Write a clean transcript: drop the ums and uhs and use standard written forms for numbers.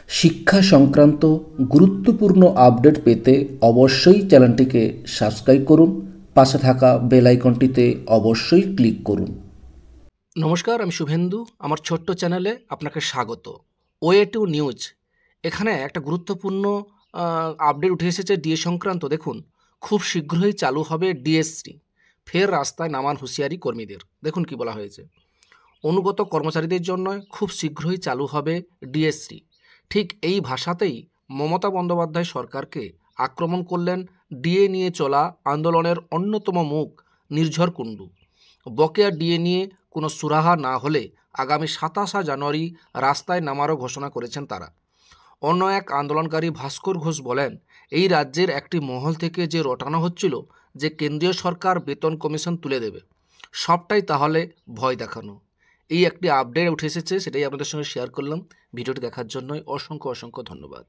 শিক্ষা সংক্রান্ত গুরুত্বপূর্ণ আপডেট পেতে অবশ্যই চ্যানেলটিকে সাবস্ক্রাইব করুন, পাশে থাকা বেল আইকনটিতে অবশ্যই ক্লিক করুন। নমস্কার, আমি শুভেন্দু। আমার ছোট্ট চ্যানেলে আপনাকে স্বাগত। Way to news. এখানে একটা গুরুত্বপূর্ণ আপডেট উঠে এসেছে ডিএ সংক্রান্ত। দেখুন, খুব শীঘ্রই চালু হবে ডিএসসি। ফের রাস্তায় নামান হুঁশিয়ারি কর্মীদের। দেখুন কি বলা হয়েছে। অনুগত কর্মচারীদের জন্য খুব শীঘ্রই চালু হবে ডিএসসি। ঠিক এই ভাষাতেই মমতা বন্দ্যোপাধ্যায় সরকারকে আক্রমণ করলেন ডিএ নিয়ে চলা আন্দোলনের অন্যতম মুখ নির্ঝর কুণ্ডু। বকেয়া ডিএ নিয়ে কোনো সুরাহা না হলে আগামী 27 জানুয়ারি রাস্তায় নামারও ঘোষণা করেছেন তারা। অন্য এক আন্দোলনকারী ভাস্কর ঘোষ বলেন, এই রাজ্যের একটি মহল থেকে যে রটানো হচ্ছিল যে কেন্দ্রীয় সরকার বেতন কমিশন তুলে দেবে, সবটাই তাহলে ভয় দেখানো। এই একটি আপডেট উঠে এসেছে, সেটাই আপনাদের সঙ্গে শেয়ার করলাম। ভিডিওটি দেখার জন্যই অসংখ্য অসংখ্য ধন্যবাদ।